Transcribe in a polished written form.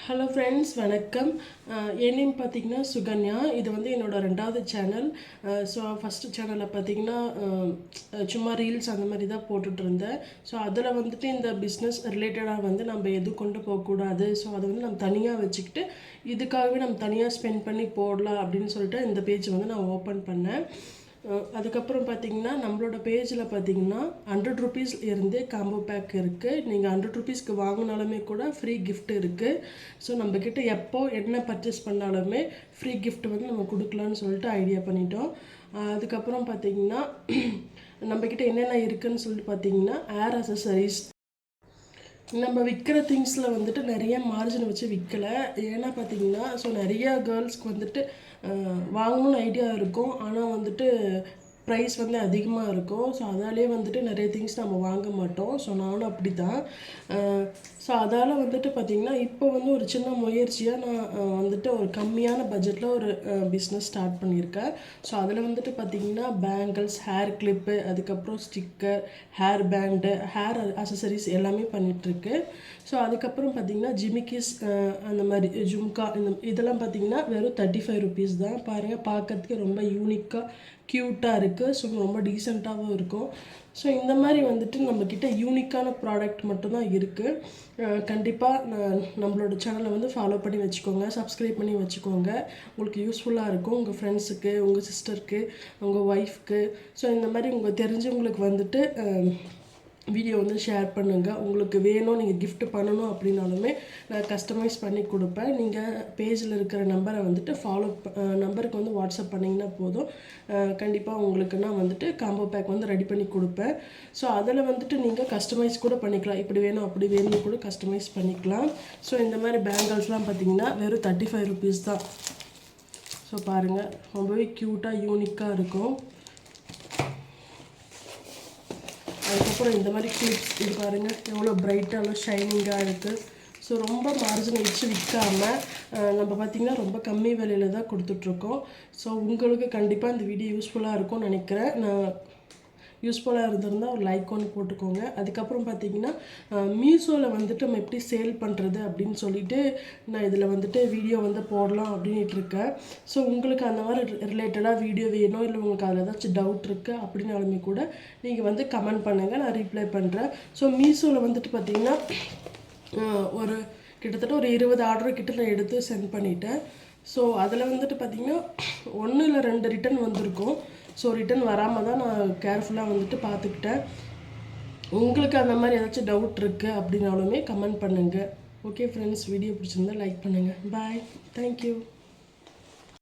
Hello friends, வணக்கம். என் name பார்த்தீங்கன்னா சுகன்யா. இது வந்து என்னோட 2வது சேனல். ஸோ ஃபஸ்ட்டு சேனலில் பார்த்தீங்கன்னா சும்மா ரீல்ஸ் அந்த மாதிரி தான் போட்டுட்ருந்தேன். ஸோ அதில் வந்துட்டு இந்த பிஸ்னஸ் ரிலேட்டடாக வந்து நம்ம எதுவும் கொண்டு போகக்கூடாது. ஸோ அதை வந்து நம்ம தனியாக வச்சுக்கிட்டு இதுக்காகவே நம்ம தனியாக ஸ்பெண்ட் பண்ணி போடலாம் அப்படின்னு சொல்லிட்டு இந்த பேஜ் வந்து நான் ஓப்பன் பண்ணேன். அதுக்கப்புறம் பார்த்தீங்கன்னா நம்மளோட பேஜில் பார்த்தீங்கன்னா 100 ருபீஸ் இருந்து காம்போ பேக் இருக்குது. நீங்கள் 100 ருபீஸ்க்கு வாங்கினாலுமே கூட ஃப்ரீ கிஃப்ட் இருக்குது. ஸோ நம்மக்கிட்ட எப்போ என்ன பர்ச்சேஸ் பண்ணாலுமே ஃப்ரீ கிஃப்ட் வந்து நம்ம கொடுக்கலான்னு சொல்லிட்டு ஐடியா பண்ணிட்டோம். அதுக்கப்புறம் பார்த்தீங்கன்னா நம்மக்கிட்ட என்னென்ன இருக்குதுன்னு சொல்லிட்டு பார்த்தீங்கன்னா ஏர் அசசரிஸ். நம்ம விற்கிற திங்ஸில் வந்துட்டு நிறைய மார்ஜின் வச்சு விற்கலை. ஏன்னா பார்த்தீங்கன்னா நிறையா கேர்ள்ஸ்க்கு வந்துட்டு வாங்கணும்னு ஐடியா இருக்கும். ஆனால் வந்துட்டு ப்ரைஸ் வந்து அதிகமாக இருக்கும். ஸோ அதாலே வந்துட்டு நிறைய திங்ஸ் நம்ம வாங்க மாட்டோம். ஸோ நானும் அப்படி தான். ஸோ அதால் வந்துட்டு பார்த்திங்கன்னா இப்போ வந்து ஒரு சின்ன முயற்சியாக நான் வந்துட்டு ஒரு கம்மியான பட்ஜெட்டில் ஒரு பிஸ்னஸ் ஸ்டார்ட் பண்ணியிருக்கேன். ஸோ அதில் வந்துட்டு பார்த்திங்கன்னா பேங்கிள்ஸ், ஹேர் கிளிப்பு, அதுக்கப்புறம் ஸ்டிக்கர், ஹேர் பேண்டு, ஹேர் அசசரிஸ் எல்லாமே பண்ணிகிட்ருக்கு. ஸோ அதுக்கப்புறம் பார்த்திங்கன்னா ஜிமிக்கிஸ், அந்த மாதிரி ஜும்கா, இதெல்லாம் பார்த்திங்கன்னா வெறும் 35 ருபீஸ் தான். பாருங்கள், பார்க்கறதுக்கு ரொம்ப யூனிக்காக க்யூட்டாக இருக்குது. ஸோ ரொம்ப டீசெண்டாகவும் இருக்கும். ஸோ இந்த மாதிரி வந்துட்டு நம்மக்கிட்ட யூனிக்கான ப்ராடக்ட் மட்டும்தான் இருக்குது. கண்டிப்பாக நம்மளோட சேனலை வந்து ஃபாலோ பண்ணி வச்சுக்கோங்க, சப்ஸ்கிரைப் பண்ணி வச்சுக்கோங்க. உங்களுக்கு யூஸ்ஃபுல்லாக இருக்கும். உங்கள் ஃப்ரெண்ட்ஸுக்கு, உங்கள் சிஸ்டருக்கு, உங்கள் ஒய்ஃப்க்கு, ஸோ இந்த மாதிரி உங்கள் தெரிஞ்சவங்களுக்கு வந்துட்டு வீடியோ வந்து ஷேர் பண்ணுங்கள். உங்களுக்கு வேணும், நீங்கள் கிஃப்ட் பண்ணணும் அப்படின்னாலுமே நான் கஸ்டமைஸ் பண்ணி கொடுப்பேன். நீங்கள் பேஜில் இருக்கிற நம்பரை வந்துட்டு நம்பருக்கு வந்து வாட்ஸ்அப் பண்ணிங்கன்னா போதும். கண்டிப்பாக உங்களுக்கு நான் வந்துட்டு காம்போ பேக் வந்து ரெடி பண்ணி கொடுப்பேன். ஸோ அதில் வந்துட்டு நீங்கள் கஸ்டமைஸ் கூட பண்ணிக்கலாம். இப்படி வேணும் அப்படி வேணும் கூட கஸ்டமைஸ் பண்ணிக்கலாம். ஸோ இந்த மாதிரி பேங்கிள்ஸ்லாம் பார்த்திங்கன்னா வெறும் 35 ருபீஸ் தான். ஸோ பாருங்கள், ரொம்பவே க்யூட்டாக யூனிக்காக இருக்கும். அதுக்கப்புறம் இந்த மாதிரி கிளிப்ஸ், இது பாருங்கள் எவ்வளோ பிரைட்டாக ஷைனிங்காக இருக்குது. ஸோ ரொம்ப மார்ஜின் வச்சு விற்காமல் நம்ம பார்த்திங்கன்னா ரொம்ப கம்மி விலையில் தான் கொடுத்துட்ருக்கோம். ஸோ உங்களுக்கு கண்டிப்பாக இந்த வீடியோ யூஸ்ஃபுல்லாக இருக்கும்னு நினைக்கிறேன். நான் யூஸ்ஃபுல்லாக இருந்திருந்தால் ஒரு லைக் ஒன்று போட்டுக்கோங்க. அதுக்கப்புறம் பார்த்தீங்கன்னா மீஷோவில் வந்துட்டு நம்ம எப்படி சேல் பண்ணுறது அப்படின்னு சொல்லிட்டு நான் இதில் வந்துட்டு வீடியோ வந்து போடலாம் அப்படின்ட்டு இருக்கேன். ஸோ உங்களுக்கு அந்த மாதிரி ரிலேட்டடாக வீடியோ வேணும், இல்லை உங்களுக்கு அதில் ஏதாச்சும் டவுட் இருக்குது அப்படின்னாலுமே கூட நீங்கள் வந்து கமெண்ட் பண்ணுங்கள், நான் ரிப்ளை பண்ணுறேன். ஸோ மீஷோவில் வந்துட்டு பார்த்திங்கன்னா ஒரு கிட்டத்தட்ட ஒரு 20 ஆர்டர் கிட்ட நான் எடுத்து சென்ட் பண்ணிட்டேன். ஸோ அதில் வந்துட்டு பார்த்திங்கன்னா 1 இல்லை 2 ரிட்டன் வந்திருக்கும். ஸோ ரிட்டன் வராமல் தான் நான் கேர்ஃபுல்லாக வந்துட்டு பார்த்துக்கிட்டேன். உங்களுக்கு அந்த மாதிரி ஏதாச்சும் டவுட் இருக்குது அப்படின்னாலுமே கமெண்ட் பண்ணுங்கள். ஓகே ஃப்ரெண்ட்ஸ், வீடியோ பிடிச்சிருந்தா லைக் பண்ணுங்கள். பாய், தேங்க்யூ.